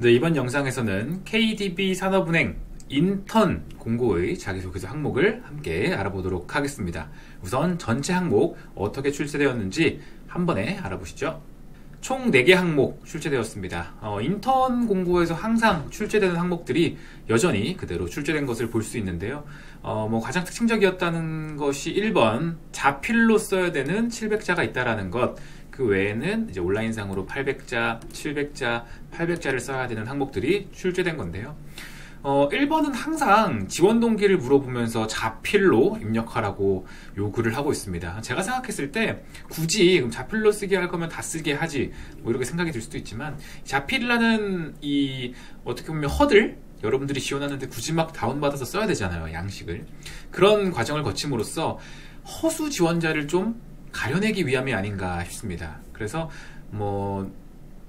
네, 이번 영상에서는 KDB 산업은행 인턴 공고의 자기소개서 항목을 함께 알아보도록 하겠습니다. 우선 전체 항목 어떻게 출제되었는지 한 번에 알아보시죠. 총 4개 항목 출제되었습니다. 인턴 공고에서 항상 출제되는 항목들이 여전히 그대로 출제된 것을 볼 수 있는데요. 가장 특징적이었다는 것이 1번 자필로 써야 되는 700자가 있다라는 것. 그 외에는 이제 온라인상으로 800자, 700자, 800자를 써야 되는 항목들이 출제된 건데요. 1번은 항상 지원 동기를 물어보면서 자필로 입력하라고 요구를 하고 있습니다. 제가 생각했을 때 굳이 자필로 쓰게 할 거면 다 쓰게 하지 뭐 이렇게 생각이 들 수도 있지만, 자필이라는 이 어떻게 보면 허들, 여러분들이 지원하는데 굳이 막 다운받아서 써야 되잖아요, 양식을. 그런 과정을 거침으로써 허수 지원자를 좀 가려내기 위함이 아닌가 싶습니다. 그래서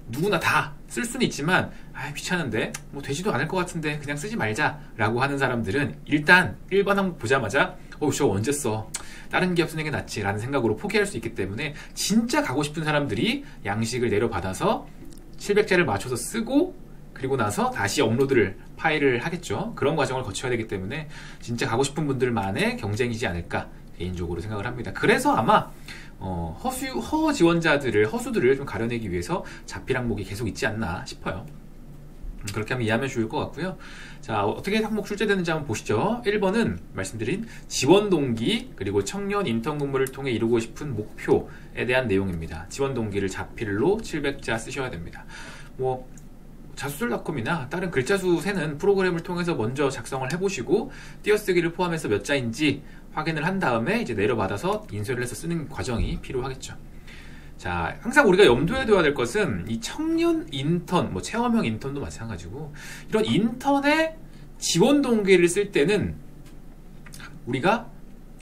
누구나 다 쓸 수는 있지만 귀찮은데 되지도 않을 것 같은데 그냥 쓰지 말자 라고 하는 사람들은 일단 1번 항목 보자마자 저거 언제 써? 다른 기업 쓰는 게 낫지 라는 생각으로 포기할 수 있기 때문에, 진짜 가고 싶은 사람들이 양식을 내려받아서 700자를 맞춰서 쓰고 그리고 나서 다시 업로드를 파일을 하겠죠. 그런 과정을 거쳐야 되기 때문에 진짜 가고 싶은 분들만의 경쟁이지 않을까 개인적으로 생각을 합니다. 그래서 아마 허수들을 좀 가려내기 위해서 자필 항목이 계속 있지 않나 싶어요. 그렇게 하면 이해하면 좋을 것 같고요. 자, 어떻게 항목 출제되는지 한번 보시죠. 1번은 말씀드린 지원 동기 그리고 청년 인턴 근무를 통해 이루고 싶은 목표에 대한 내용입니다. 지원 동기를 자필로 700자 쓰셔야 됩니다. 자수술닷컴이나 다른 글자수 세는 프로그램을 통해서 먼저 작성을 해보시고 띄어쓰기를 포함해서 몇 자인지 확인을 한 다음에 이제 내려받아서 인쇄를 해서 쓰는 과정이 필요하겠죠. 자, 항상 우리가 염두에 둬야 될 것은 이 청년 인턴, 체험형 인턴도 마찬가지고, 이런 인턴의 지원 동기를 쓸 때는 우리가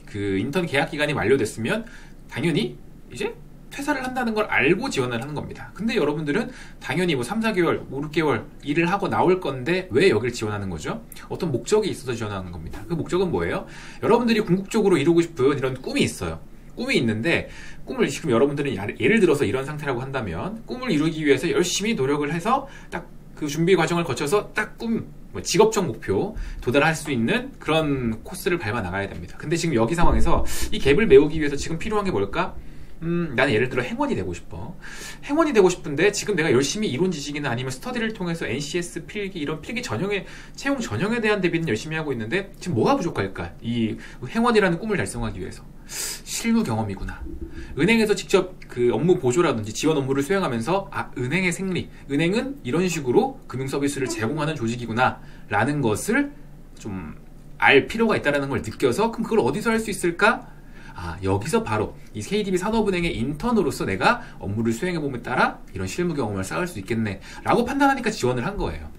그 인턴 계약 기간이 만료됐으면 당연히 이제 퇴사를 한다는 걸 알고 지원을 하는 겁니다. 근데 여러분들은 당연히 3, 4개월, 5, 6개월 일을 하고 나올 건데 왜 여기를 지원하는 거죠? 어떤 목적이 있어서 지원하는 겁니다. 그 목적은 뭐예요? 여러분들이 궁극적으로 이루고 싶은 이런 꿈이 있어요. 꿈이 있는데, 꿈을 지금 여러분들은 예를 들어서 이런 상태라고 한다면 꿈을 이루기 위해서 열심히 노력을 해서 딱 그 준비 과정을 거쳐서 딱 직업적 목표 도달할 수 있는 그런 코스를 밟아 나가야 됩니다. 근데 지금 여기 상황에서 이 갭을 메우기 위해서 지금 필요한 게 뭘까? 나는 예를 들어 행원이 되고 싶어. 행원이 되고 싶은데 지금 내가 열심히 이론 지식이나 아니면 스터디를 통해서 NCS 필기, 이런 필기 전형의 채용 전형에 대한 대비는 열심히 하고 있는데 지금 뭐가 부족할까? 이 행원이라는 꿈을 달성하기 위해서 실무 경험이구나. 은행에서 직접 그 업무 보조라든지 지원 업무를 수행하면서 은행의 생리, 은행은 이런 식으로 금융 서비스를 제공하는 조직이구나 라는 것을 좀 알 필요가 있다는 걸 느껴서, 그럼 그걸 어디서 할 수 있을까? 여기서 바로 이 KDB 산업은행의 인턴으로서 내가 업무를 수행해봄에 따라 이런 실무 경험을 쌓을 수 있겠네 라고 판단하니까 지원을 한 거예요.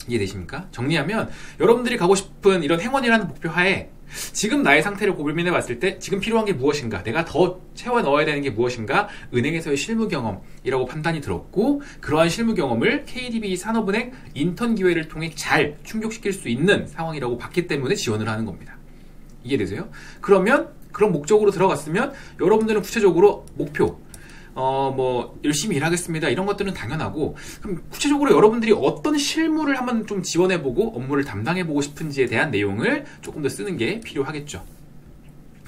이해되십니까? 정리하면 여러분들이 가고 싶은 이런 행원이라는 목표 하에 지금 나의 상태를 고민해 봤을 때 지금 필요한 게 무엇인가, 내가 더 채워 넣어야 되는 게 무엇인가, 은행에서의 실무 경험이라고 판단이 들었고, 그러한 실무 경험을 KDB 산업은행 인턴 기회를 통해 잘 충족시킬 수 있는 상황이라고 봤기 때문에 지원을 하는 겁니다. 이해되세요? 그러면 그런 목적으로 들어갔으면 여러분들은 구체적으로 목표, 열심히 일하겠습니다 이런 것들은 당연하고, 그럼 구체적으로 여러분들이 어떤 실무를 한번 좀 지원해보고 업무를 담당해보고 싶은지에 대한 내용을 조금 더 쓰는 게 필요하겠죠.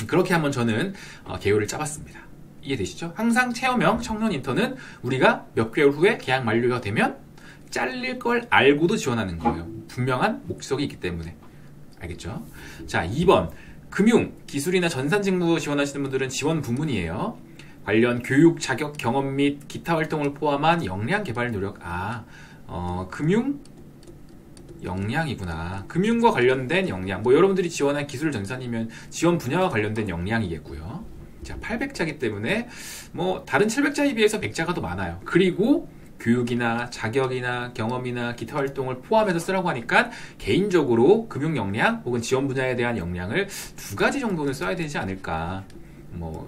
그렇게 한번 저는 개요를 짜봤습니다. 이해되시죠? 항상 체험형 청년 인턴은 우리가 몇 개월 후에 계약 만료가 되면 잘릴 걸 알고도 지원하는 거예요. 분명한 목적이 있기 때문에. 알겠죠? 자, 2번 금융, 기술이나 전산 직무 지원하시는 분들은 지원 부문이에요. 관련 교육, 자격, 경험 및 기타 활동을 포함한 역량 개발 노력. 금융 역량이구나. 금융과 관련된 역량. 여러분들이 지원한 기술 전산이면 지원 분야와 관련된 역량이겠고요. 자, 800자이기 때문에 다른 700자에 비해서 100자가 더 많아요. 그리고 교육이나 자격이나 경험이나 기타 활동을 포함해서 쓰라고 하니까 개인적으로 금융 역량 혹은 지원 분야에 대한 역량을 2가지 정도는 써야 되지 않을까.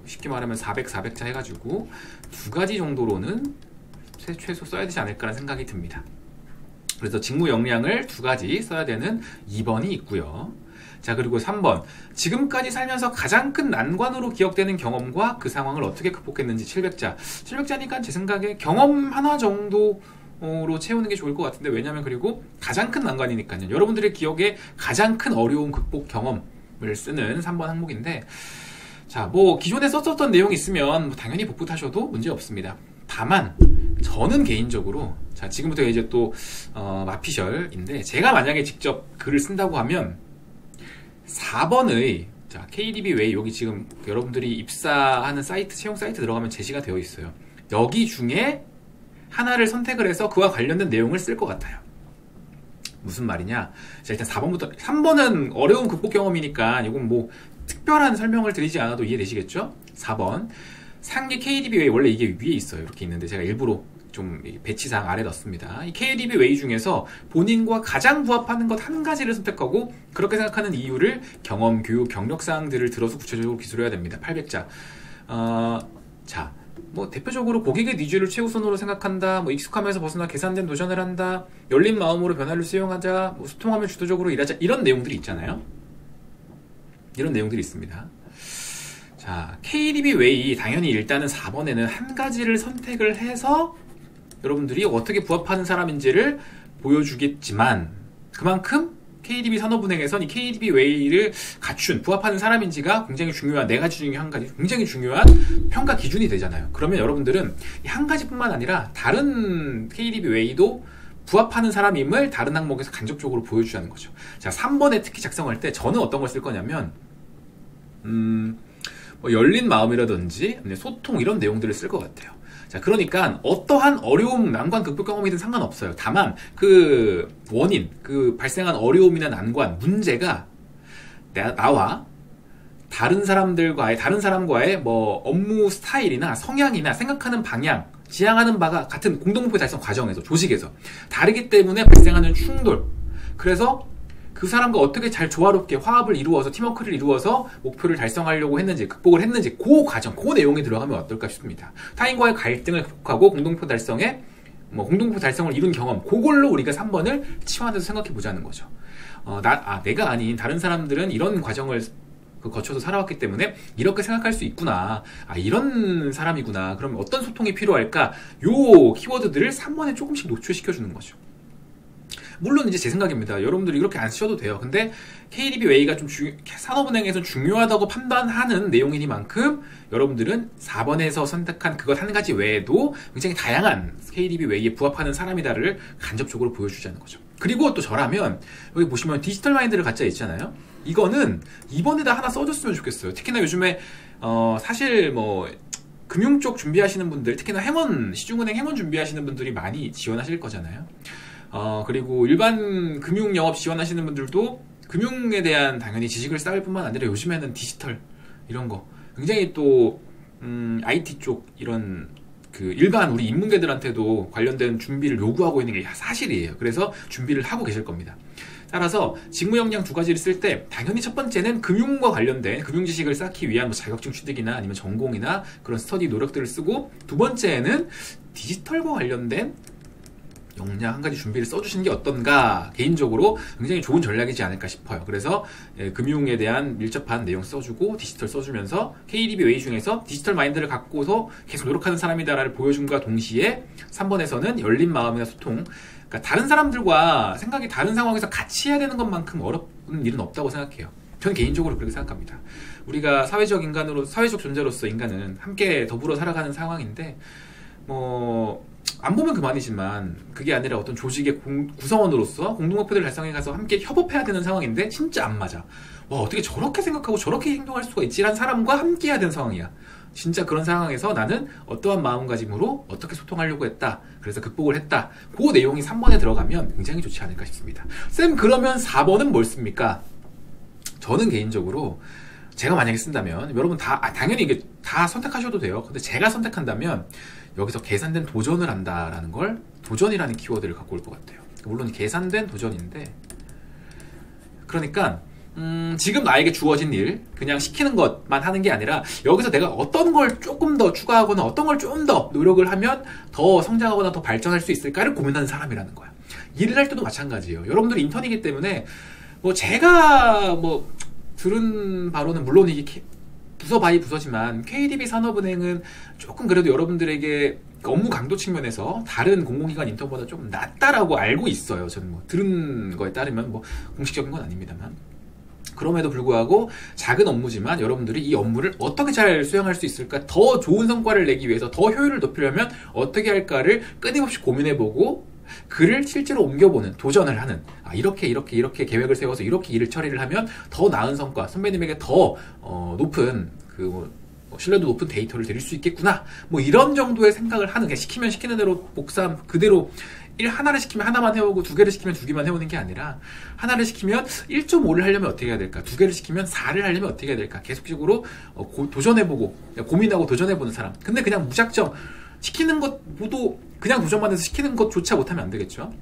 쉽게 말하면 400자 해가지고 2가지 정도로는 최소 써야 되지 않을까라는 생각이 듭니다. 그래서 직무 역량을 2가지 써야 되는 2번이 있고요. 자, 그리고 3번 지금까지 살면서 가장 큰 난관으로 기억되는 경험과 그 상황을 어떻게 극복했는지. 700자 700자니까 제 생각에 경험 하나 정도 로 채우는 게 좋을 것 같은데, 왜냐면 그리고 가장 큰 난관이니까요. 여러분들의 기억에 가장 큰 어려움 극복 경험을 쓰는 3번 항목인데, 자, 뭐 기존에 썼었던 내용이 있으면 뭐 당연히 복붙하셔도 문제 없습니다. 다만 저는 개인적으로, 자, 지금부터 이제 또 마피셜인데, 제가 만약에 직접 글을 쓴다고 하면 4번의, 자, KDB 웨이, 여기 지금 여러분들이 입사하는 사이트, 채용 사이트 들어가면 제시가 되어 있어요. 여기 중에 하나를 선택을 해서 그와 관련된 내용을 쓸 것 같아요. 무슨 말이냐? 자, 일단 4번부터, 3번은 어려운 극복 경험이니까 이건 뭐 특별한 설명을 드리지 않아도 이해되시겠죠? 4번, 상기 KDB 웨이, 원래 이게 위에 있어요. 이렇게 있는데 제가 일부러 좀 배치상 아래 넣습니다. 이 KDB 웨이 중에서 본인과 가장 부합하는 것 한 가지를 선택하고, 그렇게 생각하는 이유를 경험, 교육, 경력사항들을 들어서 구체적으로 기술해야 됩니다. 800자. 자, 뭐 대표적으로 고객의 니즈를 최우선으로 생각한다, 뭐 익숙함에서 벗어나 계산된 도전을 한다, 열린 마음으로 변화를 수용하자, 뭐 소통하며 주도적으로 일하자, 이런 내용들이 있잖아요. 이런 내용들이 있습니다. 자, KDB 웨이, 당연히 일단은 4번에는 한 가지를 선택을 해서 여러분들이 어떻게 부합하는 사람인지를 보여주겠지만, 그만큼 KDB 산업은행에선 이 KDB 웨이를 갖춘, 부합하는 사람인지가 굉장히 중요한, 네 가지 중에 한 가지, 굉장히 중요한 평가 기준이 되잖아요. 그러면 여러분들은 이 한 가지뿐만 아니라 다른 KDB 웨이도 부합하는 사람임을 다른 항목에서 간접적으로 보여주자는 거죠. 자, 3번에 특히 작성할 때 저는 어떤 걸 쓸 거냐면, 뭐 열린 마음이라든지 소통, 이런 내용들을 쓸 것 같아요. 자, 그러니까 어떠한 어려움, 난관 극복 경험이든 상관없어요. 다만 그 원인, 그 발생한 어려움이나 난관, 문제가 나와 다른 사람과의 뭐 업무 스타일이나 성향이나 생각하는 방향, 지향하는 바가 같은 공동목표 달성 과정에서, 조직에서 다르기 때문에 발생하는 충돌, 그래서 그 사람과 어떻게 잘 조화롭게 화합을 이루어서, 팀워크를 이루어서 목표를 달성하려고 했는지, 극복을 했는지, 그 과정, 그 내용이 들어가면 어떨까 싶습니다. 타인과의 갈등을 극복하고 공동목표 달성을 이룬 경험, 그걸로 우리가 3번을 치환해서 생각해 보자는 거죠. 내가 아닌 다른 사람들은 이런 과정을 거쳐서 살아왔기 때문에 이렇게 생각할 수 있구나, 이런 사람이구나, 그럼 어떤 소통이 필요할까, 요 키워드들을 3번에 조금씩 노출시켜 주는 거죠. 물론 이제 제 생각입니다. 여러분들이 이렇게 안 쓰셔도 돼요. 근데 KDB 웨이가 좀 산업은행에서 중요하다고 판단하는 내용이니만큼 여러분들은 4번에서 선택한 그것 한 가지 외에도 굉장히 다양한 KDB 웨이에 부합하는 사람이다를 간접적으로 보여주자는 거죠. 그리고 또 저라면 여기 보시면 디지털 마인드를 갖자 있잖아요. 이거는 2번에다 하나 써줬으면 좋겠어요. 특히나 요즘에 사실 뭐 금융 쪽 준비하시는 분들, 특히나 시중은행 행원 준비하시는 분들이 많이 지원하실 거잖아요. 그리고 일반 금융 영업 지원하시는 분들도 금융에 대한 당연히 지식을 쌓을 뿐만 아니라 요즘에는 디지털 이런 거 굉장히 또 IT 쪽 이런 그 일반 우리 인문계들한테도 관련된 준비를 요구하고 있는 게 사실이에요. 그래서 준비를 하고 계실 겁니다. 따라서 직무 역량 두 가지를 쓸 때 당연히 첫 번째는 금융과 관련된 금융 지식을 쌓기 위한 뭐 자격증 취득이나 아니면 전공이나 그런 스터디 노력들을 쓰고, 두 번째는 디지털과 관련된 역량 한 가지 준비를 써주시는 게 어떤가, 개인적으로 굉장히 좋은 전략이지 않을까 싶어요. 그래서 금융에 대한 밀접한 내용 써주고 디지털 써주면서 KDB 웨이 중에서 디지털 마인드를 갖고서 계속 노력하는 사람이다를 보여줌과 동시에 3번에서는 열린 마음이나 소통, 그러니까 다른 사람들과 생각이 다른 상황에서 같이 해야 되는 것만큼 어려운 일은 없다고 생각해요. 저는 개인적으로 그렇게 생각합니다. 우리가 사회적 존재로서 인간은 함께 더불어 살아가는 상황인데, 안 보면 그만이지만 그게 아니라 어떤 조직의 구성원으로서 공동목표를 달성해 가서 함께 협업해야 되는 상황인데 진짜 안 맞아. 와, 어떻게 저렇게 생각하고 저렇게 행동할 수가 있지라는 사람과 함께 해야 되는 상황이야. 진짜 그런 상황에서 나는 어떠한 마음가짐으로 어떻게 소통하려고 했다, 그래서 극복을 했다, 그 내용이 3번에 들어가면 굉장히 좋지 않을까 싶습니다. 쌤, 그러면 4번은 뭘 씁니까? 저는 개인적으로 제가 만약에 쓴다면, 여러분 당연히 이게 다 선택하셔도 돼요. 근데 제가 선택한다면 여기서 계산된 도전을 한다라는 걸, 도전이라는 키워드를 갖고 올 것 같아요. 물론 계산된 도전인데, 그러니까 지금 나에게 주어진 일 그냥 시키는 것만 하는 게 아니라 여기서 내가 어떤 걸 조금 더 추가하거나 어떤 걸 좀 더 노력을 하면 더 성장하거나 더 발전할 수 있을까를 고민하는 사람이라는 거야. 일을 할 때도 마찬가지예요. 여러분들이 인턴이기 때문에 제가 들은 바로는, 물론 이게 부서 바이 부서지만 KDB 산업은행은 조금 그래도 여러분들에게 업무 강도 측면에서 다른 공공기관 인턴보다 좀 낫다라고 알고 있어요. 저는 뭐 들은 거에 따르면 뭐 공식적인 건 아닙니다만. 그럼에도 불구하고 작은 업무지만 여러분들이 이 업무를 어떻게 잘 수행할 수 있을까, 더 좋은 성과를 내기 위해서 더 효율을 높이려면 어떻게 할까를 끊임없이 고민해보고 그를 실제로 옮겨보는, 도전을 하는, 이렇게 계획을 세워서 이렇게 일을 처리를 하면 더 나은 성과, 선배님에게 더 높은 신뢰도 높은 데이터를 드릴 수 있겠구나, 뭐 이런 정도의 생각을 하는, 그냥 시키면 시키는 대로 복사 그대로 일 하나를 시키면 하나만 해오고 2개를 시키면 2개만 해오는 게 아니라, 하나를 시키면 1.5를 하려면 어떻게 해야 될까, 2개를 시키면 4를 하려면 어떻게 해야 될까, 계속적으로 도전해보고 고민하고 도전해보는 사람. 근데 그냥 무작정 시키는 것 모두 그냥 도전만 해서 시키는 것조차 못하면 안 되겠죠.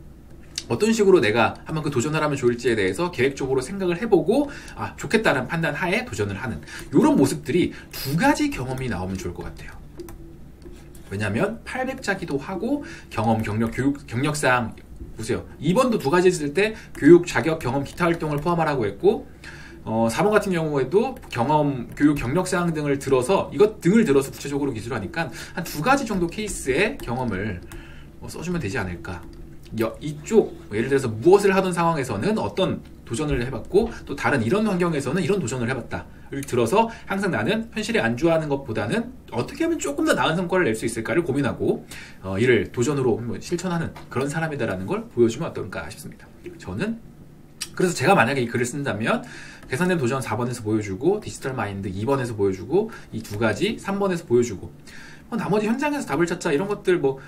어떤 식으로 내가 한번 그 도전을 하면 좋을지에 대해서 계획적으로 생각을 해보고 좋겠다는 판단 하에 도전을 하는 이런 모습들이 2가지 경험이 나오면 좋을 것 같아요. 왜냐하면 800자기도 하고 경험, 경력, 교육, 경력상 보세요. 2번도 2가지 쓸 때 교육, 자격, 경험, 기타 활동을 포함하라고 했고 4번 같은 경우에도 경험, 교육, 경력사항 등을 들어서 구체적으로 기술을 하니까 한 2가지 정도 케이스의 경험을 써주면 되지 않을까. 이쪽, 예를 들어서 무엇을 하던 상황에서는 어떤 도전을 해봤고, 또 다른 이런 환경에서는 이런 도전을 해봤다를 들어서 항상 나는 현실에 안주하는 것보다는 어떻게 하면 조금 더 나은 성과를 낼 수 있을까를 고민하고 이를 도전으로 실천하는 그런 사람이다라는 걸 보여주면 어떨까 싶습니다. 저는 그래서 제가 만약에 이 글을 쓴다면 개선된 도전 4번에서 보여주고, 디지털 마인드 2번에서 보여주고, 이 2가지 3번에서 보여주고, 나머지 현장에서 답을 찾자 이런 것들 뭐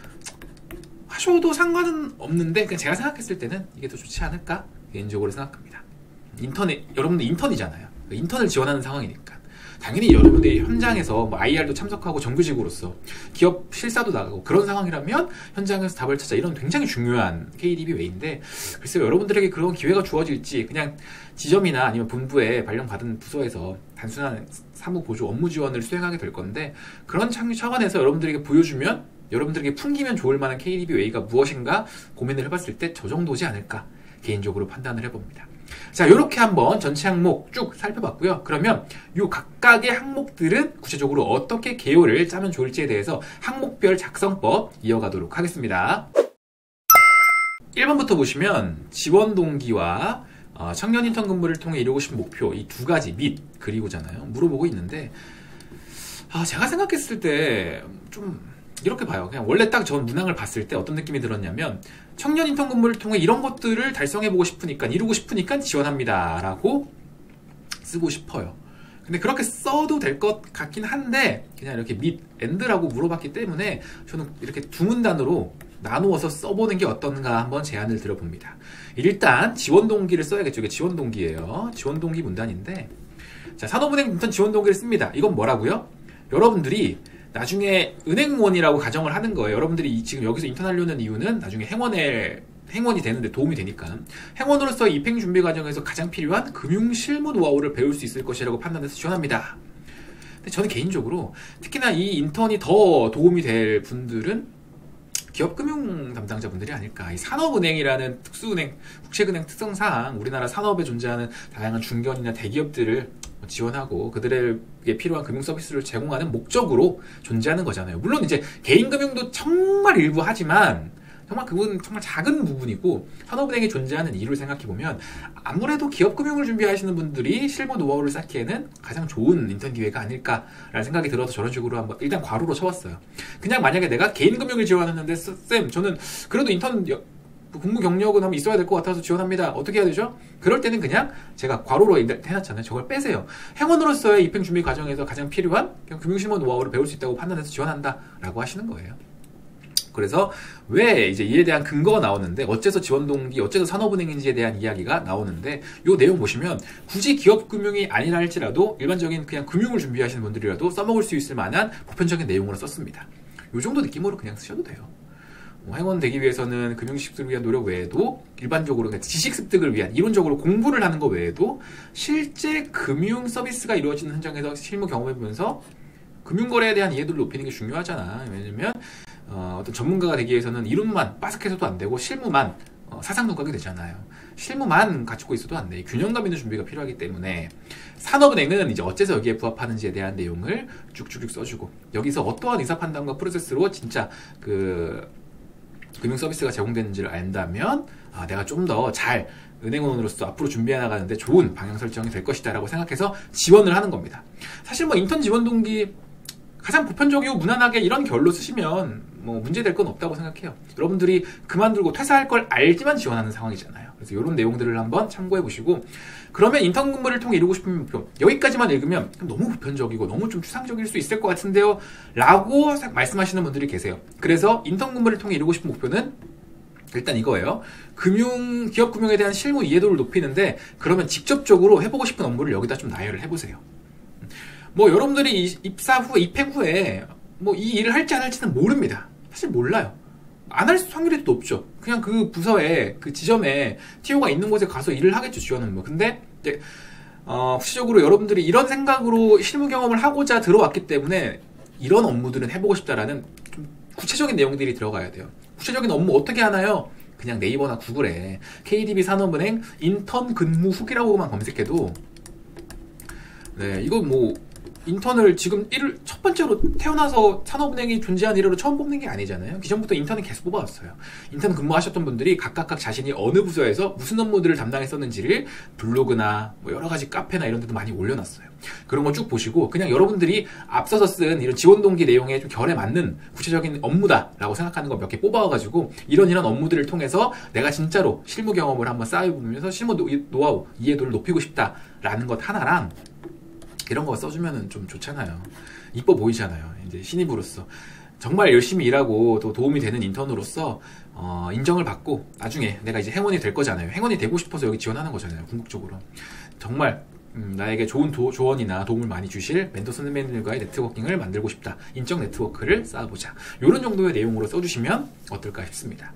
하셔도 상관은 없는데, 그냥 제가 생각했을 때는 이게 더 좋지 않을까 개인적으로 생각합니다. 여러분들 인턴이잖아요. 인턴을 지원하는 상황이니까 당연히 여러분들이 현장에서 뭐 IR도 참석하고 정규직으로서 기업 실사도 나가고 그런 상황이라면 현장에서 답을 찾자, 이런 굉장히 중요한 KDB 웨이인데, 글쎄요, 여러분들에게 그런 기회가 주어질지 그냥 지점이나 아니면 본부에 발령받은 부서에서 단순한 사무 보조 업무 지원을 수행하게 될 건데, 그런 차원에서 여러분들에게 보여주면, 여러분들에게 풍기면 좋을 만한 KDB 웨이가 무엇인가 고민을 해봤을 때 저 정도지 않을까 개인적으로 판단을 해봅니다. 자, 이렇게 한번 전체 항목 쭉 살펴봤고요. 그러면 이 각각의 항목들은 구체적으로 어떻게 개요를 짜면 좋을지에 대해서 항목별 작성법 이어가도록 하겠습니다. 1번부터 보시면 지원 동기와 청년 인턴 근무를 통해 이루고 싶은 목표, 이 2가지 및 그리고잖아요. 물어보고 있는데, 제가 생각했을 때 좀 이렇게 봐요. 그냥 원래 딱 전 문항을 봤을 때 어떤 느낌이 들었냐면, 청년 인턴 근무를 통해 이런 것들을 달성해보고 싶으니까, 이루고 싶으니까 지원합니다 라고 쓰고 싶어요. 근데 그렇게 써도 될 것 같긴 한데, 그냥 이렇게 엔드라고 물어봤기 때문에 저는 이렇게 2문단으로 나누어서 써보는 게 어떤가 한번 제안을 드려봅니다. 일단 지원 동기를 써야겠죠. 이게 지원 동기예요. 지원 동기 문단인데, 자, 산업은행 인턴 지원 동기를 씁니다. 이건 뭐라고요? 여러분들이 나중에 은행원이라고 가정을 하는 거예요. 여러분들이 지금 여기서 인턴 하려는 이유는 나중에 행원이 되는데 도움이 되니까, 행원으로서 입행 준비 과정에서 가장 필요한 금융 실무 노하우를 배울 수 있을 것이라고 판단해서 지원합니다. 근데 저는 개인적으로 특히나 이 인턴이 더 도움이 될 분들은 기업금융 담당자분들이 아닐까. 이 산업은행이라는 특수은행, 국책은행 특성상 우리나라 산업에 존재하는 다양한 중견이나 대기업들을 지원하고 그들에게 필요한 금융 서비스를 제공하는 목적으로 존재하는 거잖아요. 물론 이제 개인 금융도 정말 일부 하지만 정말 그건 정말 작은 부분이고, 산업은행에 존재하는 이유를 생각해보면 아무래도 기업금융을 준비하시는 분들이 실무 노하우를 쌓기에는 가장 좋은 인턴 기회가 아닐까라는 생각이 들어서 저런 식으로 한번 일단 괄호로 쳐봤어요. 그냥 만약에 내가 개인 금융을 지원하는데, 쌤 저는 그래도 인턴 근무 경력은 한번 있어야 될 것 같아서 지원합니다. 어떻게 해야 되죠? 그럴 때는 그냥 제가 괄호로 해놨잖아요. 저걸 빼세요. 행원으로서의 입행 준비 과정에서 가장 필요한 금융실무 노하우를 배울 수 있다고 판단해서 지원한다 라고 하시는 거예요. 그래서 왜 이제 이에 대한 근거가 나오는데, 어째서 지원 동기, 어째서 산업은행인지에 대한 이야기가 나오는데, 요 내용 보시면 굳이 기업금융이 아니라 할지라도 일반적인 그냥 금융을 준비하시는 분들이라도 써먹을 수 있을 만한 보편적인 내용으로 썼습니다. 요 정도 느낌으로 그냥 쓰셔도 돼요. 행원 되기 위해서는 금융 습득을 위한 노력 외에도 일반적으로 지식 습득을 위한 이론적으로 공부를 하는 것 외에도 실제 금융 서비스가 이루어지는 현장에서 실무 경험해보면서 금융거래에 대한 이해도를 높이는 게 중요하잖아. 왜냐면 어떤 전문가가 되기 위해서는 이론만 빠삭해서도 안 되고 실무만 사상 누각이 되잖아요. 실무만 갖추고 있어도 안 돼. 균형감 있는 준비가 필요하기 때문에 산업은행은 이제 어째서 여기에 부합하는지에 대한 내용을 쭉쭉쭉 써주고, 여기서 어떠한 의사 판단과 프로세스로 진짜 그 금융 서비스가 제공되는지를 안다면 내가 좀 더 잘 은행원으로서 앞으로 준비해 나가는데 좋은 방향 설정이 될 것이다 라고 생각해서 지원을 하는 겁니다. 사실 뭐 인턴 지원 동기 가장 보편적이고 무난하게 이런 결로 쓰시면 뭐 문제될 건 없다고 생각해요. 여러분들이 그만두고 퇴사할 걸 알지만 지원하는 상황이잖아요. 그래서 이런 내용들을 한번 참고해 보시고, 그러면 인턴 근무를 통해 이루고 싶은 목표 여기까지만 읽으면 너무 보편적이고 너무 좀 추상적일 수 있을 것 같은데요 라고 말씀하시는 분들이 계세요. 그래서 인턴 근무를 통해 이루고 싶은 목표는 일단 이거예요. 기업 금융에 대한 실무 이해도를 높이는데, 그러면 직접적으로 해보고 싶은 업무를 여기다 좀 나열을 해보세요. 뭐 여러분들이 입행 후에 뭐 이 일을 할지 안 할지는 모릅니다. 사실 몰라요. 안 할 확률이 또 높죠. 그냥 그 부서에 그 지점에 TO가 있는 곳에 가서 일을 하겠죠, 지원 업무. 근데 이제 구체적으로 여러분들이 이런 생각으로 실무 경험을 하고자 들어왔기 때문에 이런 업무들은 해보고 싶다라는 좀 구체적인 내용들이 들어가야 돼요. 구체적인 업무 어떻게 하나요? 그냥 네이버나 구글에 KDB 산업은행 인턴 근무 후기라고만 검색해도, 네, 이거 뭐 인턴을 지금 첫 번째로 태어나서 산업은행이 존재한 이래로 처음 뽑는 게 아니잖아요. 기존부터 인턴을 계속 뽑아왔어요. 인턴 근무하셨던 분들이 각각 자신이 어느 부서에서 무슨 업무들을 담당했었는지를 블로그나 뭐 여러 가지 카페나 이런 데도 많이 올려놨어요. 그런 거 쭉 보시고 그냥 여러분들이 앞서서 쓴 이런 지원 동기 내용에 좀 결에 맞는 구체적인 업무다라고 생각하는 거 몇 개 뽑아와가지고 이런 업무들을 통해서 내가 진짜로 실무 경험을 한번 쌓아보면서 실무 노하우, 이해도를 높이고 싶다라는 것 하나랑 이런 거 써주면은 좀 좋잖아요. 이뻐 보이잖아요. 이제 신입으로서 정말 열심히 일하고 또 도움이 되는 인턴으로서 인정을 받고 나중에 내가 이제 행원이 될 거잖아요. 행원이 되고 싶어서 여기 지원하는 거잖아요. 궁극적으로 정말 나에게 좋은 조언이나 도움을 많이 주실 멘토 선배님들과의 네트워킹을 만들고 싶다. 인적 네트워크를 쌓아보자. 이런 정도의 내용으로 써주시면 어떨까 싶습니다.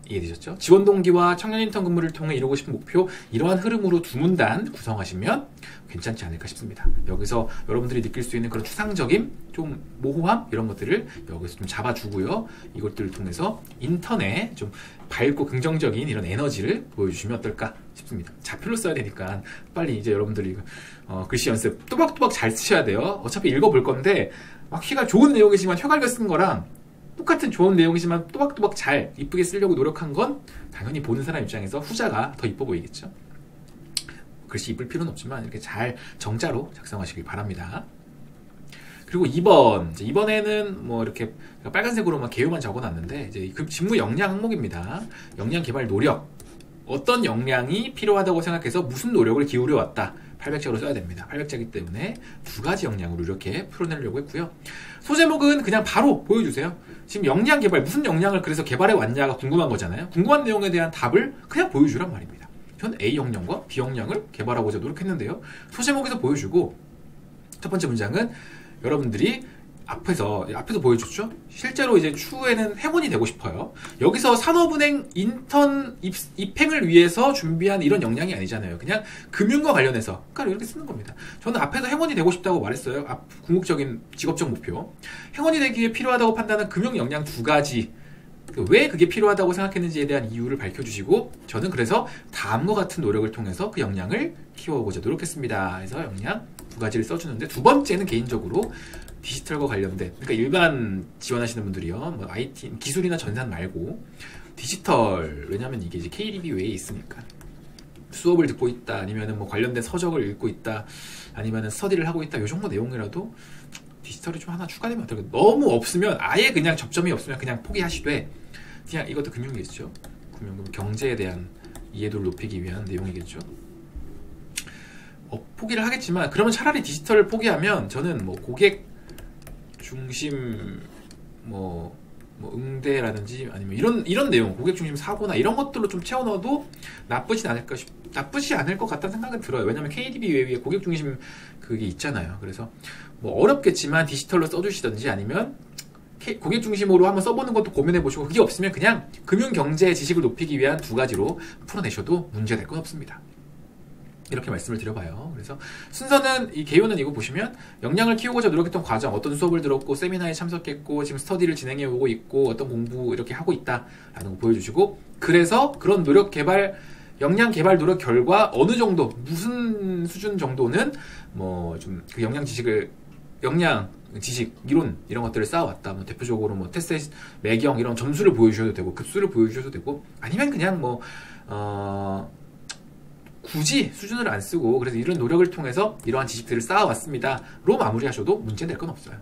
이해되셨죠? 지원 동기와 청년 인턴 근무를 통해 이루고 싶은 목표, 이러한 흐름으로 두 문단 구성하시면 괜찮지 않을까 싶습니다. 여기서 여러분들이 느낄 수 있는 그런 추상적인 좀 모호함 이런 것들을 여기서 좀 잡아주고요. 이것들을 통해서 인턴에 좀 밝고 긍정적인 이런 에너지를 보여주시면 어떨까 싶습니다. 자필로 써야 되니까 빨리 이제 여러분들이 글씨 연습 또박또박 잘 쓰셔야 돼요. 어차피 읽어볼 건데 막 키가 좋은 내용이지만 혀갈겨 쓰는 거랑 똑같은 좋은 내용이지만 또박또박 잘 이쁘게 쓰려고 노력한 건 당연히 보는 사람 입장에서 후자가 더 이뻐 보이겠죠. 글씨 이쁠 필요는 없지만 이렇게 잘 정자로 작성하시길 바랍니다. 그리고 2번, 이번에는 뭐 이렇게 빨간색으로만 개요만 적어놨는데 이제 그 직무 역량 항목입니다. 역량 개발 노력, 어떤 역량이 필요하다고 생각해서 무슨 노력을 기울여 왔다. 800자로 써야 됩니다. 800자이기 때문에 두 가지 역량으로 이렇게 풀어내려고 했고요. 소제목은 그냥 바로 보여주세요. 지금 역량 개발, 무슨 역량을 그래서 개발해 왔냐가 궁금한 거잖아요. 궁금한 내용에 대한 답을 그냥 보여주란 말입니다. 전 A 역량과 B 역량을 개발하고자 노력했는데요. 소제목에서 보여주고, 첫 번째 문장은 여러분들이 앞에서 보여줬죠? 실제로 이제 추후에는 행원이 되고 싶어요. 여기서 산업은행 인턴 입행을 위해서 준비한 이런 역량이 아니잖아요. 그냥 금융과 관련해서. 그러니까 이렇게 쓰는 겁니다. 저는 앞에서 행원이 되고 싶다고 말했어요. 궁극적인 직업적 목표. 행원이 되기 위해 필요하다고 판단한 금융 역량 두 가지. 왜 그게 필요하다고 생각했는지에 대한 이유를 밝혀주시고, 저는 그래서 다음과 같은 노력을 통해서 그 역량을 키워보고자 노력했습니다. 그래서 역량 두 가지를 써주는데, 두 번째는 개인적으로 디지털과 관련된, 그러니까 일반 지원하시는 분들이요, 뭐 IT, 기술이나 전산 말고 디지털, 왜냐면 이게 이제 KDB 외에 있으니까 수업을 듣고 있다, 아니면은 뭐 관련된 서적을 읽고 있다, 아니면은 스터디를 하고 있다, 요 정도 내용이라도 디지털이 좀 하나 추가되면 어떨까? 너무 없으면, 아예 그냥 접점이 없으면 그냥 포기하시되, 그냥 이것도 금융이겠죠. 경제에 대한 이해도를 높이기 위한 내용이겠죠. 포기를 하겠지만, 그러면 차라리 디지털을 포기하면 저는 뭐 고객 중심 응대라든지 아니면 이런 내용, 고객 중심 사고나 이런 것들로 좀 채워 넣어도 나쁘지 않을 것 같다는 생각은 들어요. 왜냐면 KDB 외에 고객 중심 그게 있잖아요. 그래서 뭐 어렵겠지만 디지털로 써주시든지, 아니면 고객 중심으로 한번 써보는 것도 고민해 보시고, 그게 없으면 그냥 금융 경제 지식을 높이기 위한 두 가지로 풀어내셔도 문제될 건 없습니다. 이렇게 말씀을 드려봐요. 그래서 순서는 이 개요는 이거 보시면 역량을 키우고자 노력했던 과정, 어떤 수업을 들었고 세미나에 참석했고 지금 스터디를 진행해 오고 있고 어떤 공부 이렇게 하고 있다라는 거 보여주시고, 그래서 그런 노력 개발, 역량 개발 노력 결과 어느 정도 무슨 수준 정도는 뭐 좀 그 역량 지식, 이론 이런 것들을 쌓아왔다. 뭐 대표적으로 뭐 테스트 매경 이런 점수를 보여주셔도 되고 급수를 보여주셔도 되고, 아니면 그냥 뭐 굳이 수준을 안 쓰고 그래서 이런 노력을 통해서 이러한 지식들을 쌓아왔습니다로 마무리하셔도 문제될 건 없어요.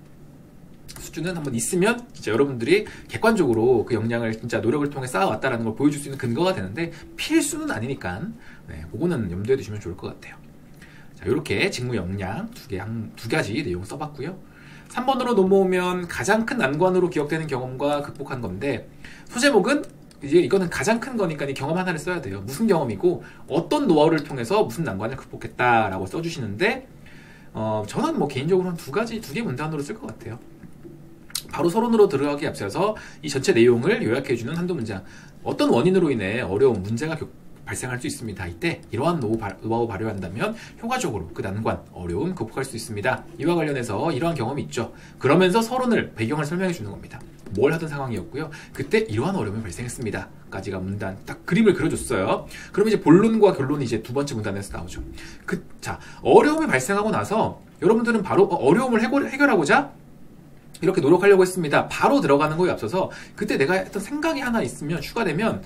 수준은 한번 있으면 진짜 여러분들이 객관적으로 그 역량을 진짜 노력을 통해 쌓아왔다라는 걸 보여줄 수 있는 근거가 되는데 필수는 아니니까 그거는 염두에 두시면 좋을 것 같아요. 자, 이렇게 직무 역량 두 가지 내용 써봤고요. 3번으로 넘어오면 가장 큰 난관으로 기억되는 경험과 극복한 건데, 소제목은 이제 이거는 가장 큰 거니까 이 경험 하나를 써야 돼요. 무슨 경험이고 어떤 노하우를 통해서 무슨 난관을 극복했다라고 써주시는데, 저는 뭐 개인적으로 한 두 개 문단으로 쓸 것 같아요. 바로 서론으로 들어가기 앞서서 이 전체 내용을 요약해주는 한두 문장. 어떤 원인으로 인해 어려운 문제가 발생할 수 있습니다. 이때 이러한 노하우 발휘한다면 효과적으로 그 난관, 어려움 극복할 수 있습니다. 이와 관련해서 이러한 경험이 있죠. 그러면서 서론을, 배경을 설명해 주는 겁니다. 뭘 하던 상황이었고요. 그때 이러한 어려움이 발생했습니다. 까지가 문단, 딱 그림을 그려줬어요. 그러면 이제 본론과 결론이 이제 두 번째 문단에서 나오죠. 자, 어려움이 발생하고 나서 여러분들은 바로 어려움을 해결하고자 이렇게 노력하려고 했습니다. 바로 들어가는 거에 앞서서 그때 내가 했던 생각이 하나 있으면 추가되면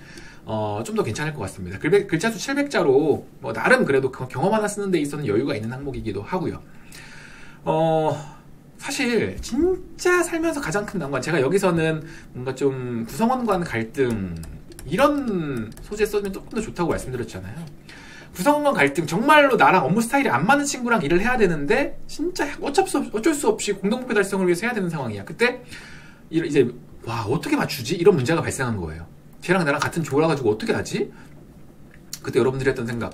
좀 더 괜찮을 것 같습니다. 글자 수 700자로 뭐 나름 그래도 경험 하나 쓰는 데 있어서는 여유가 있는 항목이기도 하고요. 사실 진짜 살면서 가장 큰 난관, 제가 여기서는 뭔가 좀 구성원 간 갈등 이런 소재 써면 조금 더 좋다고 말씀드렸잖아요. 구성원 간 갈등, 정말로 나랑 업무 스타일이 안 맞는 친구랑 일을 해야 되는데 진짜 어쩔 수 없이 공동목표 달성을 위해서 해야 되는 상황이야. 그때 이제 와, 어떻게 맞추지? 이런 문제가 발생한 거예요. 쟤랑 나랑 같은 조라 가지고 어떻게 하지? 그때 여러분들이 했던 생각,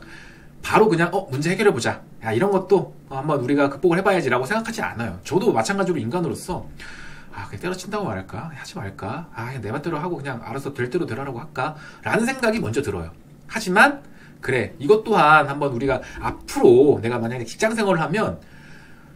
바로 그냥 문제 해결해보자, 야 이런 것도 한번 우리가 극복을 해봐야지 라고 생각하지 않아요. 저도 마찬가지로 인간으로서 그냥 때려친다고 말할까? 하지 말까? 그냥 내 맘대로 하고 그냥 알아서 될 대로 되라고 할까? 라는 생각이 먼저 들어요. 하지만 그래, 이것 또한 한번 우리가 앞으로 내가 만약에 직장생활을 하면,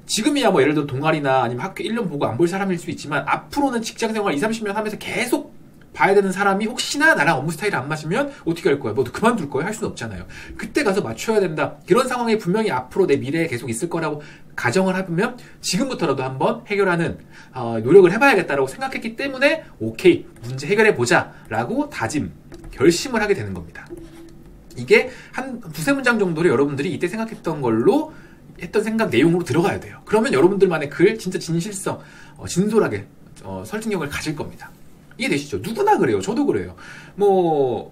지금이야 뭐 예를 들어 동아리나 아니면 학교 1년 보고 안 볼 사람일 수 있지만 앞으로는 직장생활 20-30년 하면서 계속 봐야 되는 사람이 혹시나 나랑 업무 스타일이 안 맞으면 어떻게 할 거야? 뭐 그만둘 거야? 할 수는 없잖아요. 그때 가서 맞춰야 된다. 이런 상황이 분명히 앞으로 내 미래에 계속 있을 거라고 가정을 하면 지금부터라도 한번 해결하는 노력을 해봐야겠다라고 생각했기 때문에 오케이, 문제 해결해보자 라고 결심을 하게 되는 겁니다. 이게 한 두세 문장 정도를 여러분들이 이때 생각했던 걸로 했던 생각 내용으로 들어가야 돼요. 그러면 여러분들만의 글 진짜 진실성, 진솔하게 설득력을 가질 겁니다. 이해되시죠? 누구나 그래요. 저도 그래요. 뭐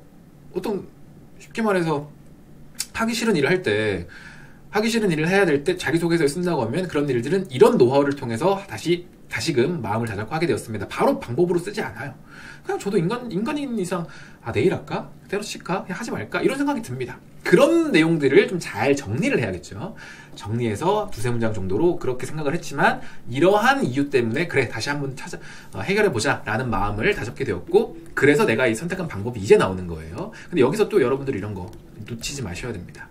쉽게 말해서 하기 싫은 일을 해야 될 때 자기소개서에 쓴다고 하면 그런 일들은 이런 노하우를 통해서 다시금 마음을 다잡고 하게 되었습니다. 바로 방법으로 쓰지 않아요. 그냥 저도 인간인 이상 내일 할까? 때려칠까? 그냥 하지 말까? 이런 생각이 듭니다. 그런 내용들을 좀 잘 정리를 해야겠죠. 정리해서 두세 문장 정도로 그렇게 생각을 했지만 이러한 이유 때문에 그래, 다시 한번 해결해보자 라는 마음을 다잡게 되었고, 그래서 내가 이 선택한 방법이 이제 나오는 거예요. 근데 여기서 또 여러분들이 이런 거 놓치지 마셔야 됩니다.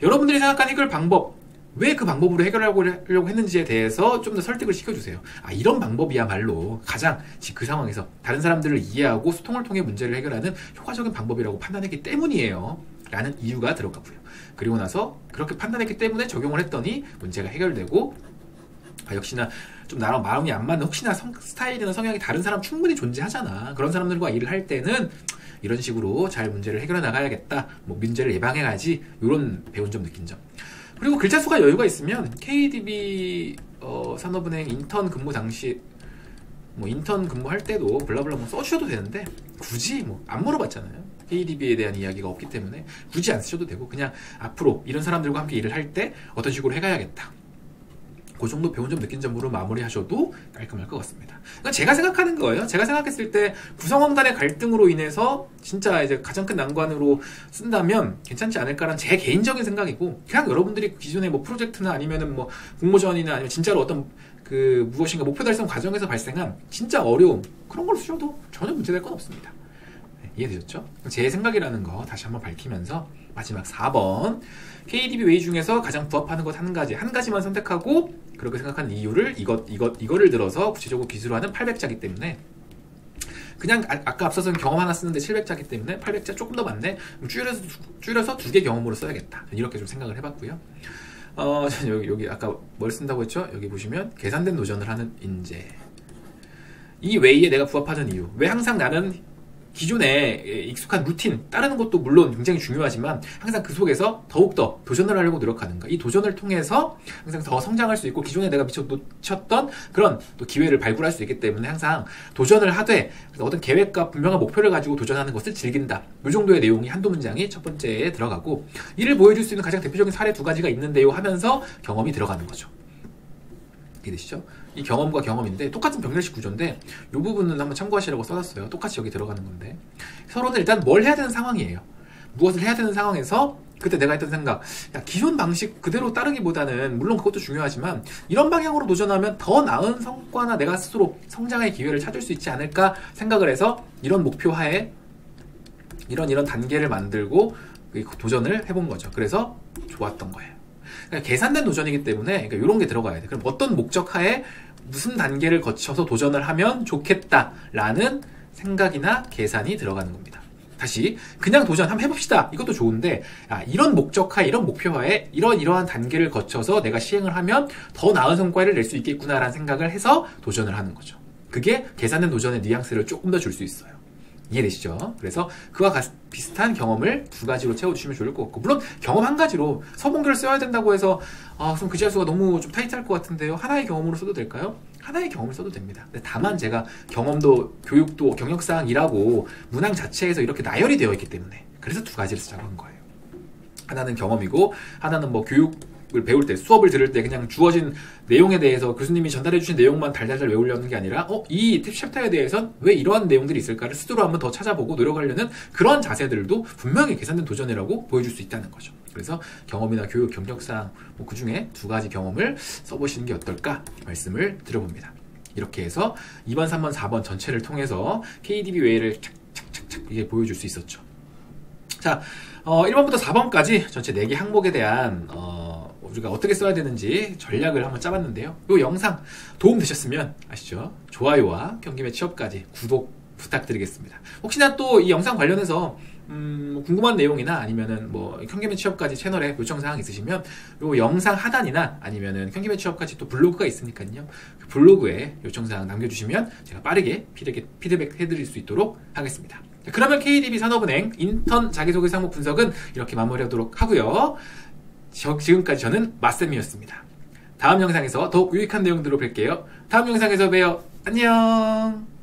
여러분들이 생각한 해결 방법, 왜 그 방법으로 해결하려고 했는지에 대해서 좀 더 설득을 시켜주세요. 이런 방법이야말로 가장 그 상황에서 다른 사람들을 이해하고 소통을 통해 문제를 해결하는 효과적인 방법이라고 판단했기 때문이에요 라는 이유가 들어가고요. 그리고 나서 그렇게 판단했기 때문에 적용을 했더니 문제가 해결되고, 역시나 좀 나랑 마음이 안 맞는, 혹시나 스타일이나 성향이 다른 사람 충분히 존재하잖아. 그런 사람들과 일을 할 때는 이런 식으로 잘 문제를 해결해 나가야겠다, 뭐 문제를 예방해가지, 이런 배운 점, 느낀 점. 그리고 글자 수가 여유가 있으면 KDB 산업은행 인턴 근무 당시 인턴 근무할 때도 블라블라 써주셔도 되는데, 굳이 안 물어봤잖아요. KDB에 대한 이야기가 없기 때문에 굳이 안 쓰셔도 되고, 그냥 앞으로 이런 사람들과 함께 일을 할 때 어떤 식으로 해가야겠다, 그 정도 배운 점, 느낀 점으로 마무리하셔도 깔끔할 것 같습니다. 그러니까 제가 생각하는 거예요. 제가 생각했을 때 구성원 간의 갈등으로 인해서 진짜 이제 가장 큰 난관으로 쓴다면 괜찮지 않을까라는 제 개인적인 생각이고, 그냥 여러분들이 기존의 프로젝트나 아니면은 공모전이나 아니면 진짜로 어떤 무엇인가 목표 달성 과정에서 발생한 진짜 어려움, 그런 걸 쓰셔도 전혀 문제될 건 없습니다. 이해되셨죠? 제 생각이라는 거 다시 한번 밝히면서 마지막 4번 KDB 웨이 중에서 가장 부합하는 것 한 가지만 선택하고 그렇게 생각한 이유를 이거를 들어서 구체적으로 기술하는 800자이기 때문에 그냥 아까 앞서서는 경험 하나 쓰는데 700자이기 때문에 800자 조금 더 많네. 줄여서 2개 경험으로 써야겠다. 이렇게 좀 생각을 해봤고요. 여기 아까 뭘 쓴다고 했죠? 여기 보시면 계산된 도전을 하는 인재. 이 웨이에 내가 부합하는 이유. 왜 항상 나는 기존에 익숙한 루틴 따르는 것도 물론 굉장히 중요하지만 항상 그 속에서 더욱더 도전을 하려고 노력하는가. 이 도전을 통해서 항상 더 성장할 수 있고 기존에 내가 미처 놓쳤던 그런 또 기회를 발굴할 수 있기 때문에 항상 도전을 하되 어떤 계획과 분명한 목표를 가지고 도전하는 것을 즐긴다. 이 정도의 내용이 한두 문장이 첫 번째에 들어가고 이를 보여줄 수 있는 가장 대표적인 사례 2가지가 있는데요 하면서 경험이 들어가는 거죠. 이해되시죠? 이 경험과 경험인데 똑같은 병렬식 구조인데 이 부분은 한번 참고하시라고 써놨어요. 똑같이 여기 들어가는 건데 서로는 일단 뭘 해야 되는 상황이에요. 무엇을 해야 되는 상황에서 그때 내가 했던 생각, 기존 방식 그대로 따르기보다는 물론 그것도 중요하지만 이런 방향으로 도전하면 더 나은 성과나 내가 스스로 성장의 기회를 찾을 수 있지 않을까 생각을 해서 이런 목표 하에 이런 단계를 만들고 도전을 해본 거죠. 그래서 좋았던 거예요. 그러니까 계산된 도전이기 때문에 이런 게 들어가야 돼. 그럼 어떤 목적 하에 무슨 단계를 거쳐서 도전을 하면 좋겠다라는 생각이나 계산이 들어가는 겁니다. 다시 그냥 도전 한번 해봅시다. 이것도 좋은데 이런 목적하에 이런 목표하에 이러한 단계를 거쳐서 내가 시행을 하면 더 나은 성과를 낼 수 있겠구나라는 생각을 해서 도전을 하는 거죠. 그게 계산된 도전의 뉘앙스를 조금 더 줄 수 있어요. 이해되시죠? 그래서 그와 비슷한 경험을 2가지로 채워주시면 좋을 것 같고 물론 경험 1가지로 서본글을 써야 된다고 해서 그럼 그 지하수가 너무 좀 타이트할 것 같은데요. 하나의 경험으로 써도 될까요? 하나의 경험을 써도 됩니다. 다만 제가 경험도 교육도 경력사항이라고 문항 자체에서 이렇게 나열이 되어 있기 때문에 그래서 2가지를 쓰자고 한 거예요. 하나는 경험이고 하나는 뭐 교육을 배울 때 수업을 들을 때 그냥 주어진 내용에 대해서 교수님이 전달해 주신 내용만 달달달 외우려는 게 아니라 이 챕터에 대해선 왜 이러한 내용들이 있을까를 스스로 한번 더 찾아보고 노력하려는 그런 자세들도 분명히 계산된 도전이라고 보여줄 수 있다는 거죠. 그래서 경험이나 교육, 경력상 그 중에 2가지 경험을 써보시는 게 어떨까 말씀을 드려봅니다. 이렇게 해서 2번, 3번, 4번 전체를 통해서 KDB 웨이를 착착착착 이게 보여줄 수 있었죠. 자, 1번부터 4번까지 전체 4개 항목에 대한 우리가 어떻게 써야 되는지 전략을 한번 짜봤는데요. 이 영상 도움 되셨으면 아시죠? 좋아요와 경기매 취업까지 구독 부탁드리겠습니다. 혹시나 또 이 영상 관련해서 궁금한 내용이나 아니면은 뭐 경기매 취업까지 채널에 요청사항 있으시면 요 영상 하단이나 아니면은 경기매 취업까지 또 블로그가 있으니까요. 그 블로그에 요청사항 남겨주시면 제가 빠르게 피드백 해드릴 수 있도록 하겠습니다. 그러면 KDB 산업은행 인턴 자기소개 항목 분석은 이렇게 마무리하도록 하고요. 지금까지 저는 마쌤이었습니다. 다음 영상에서 더욱 유익한 내용들로 뵐게요. 다음 영상에서 봬요. 안녕.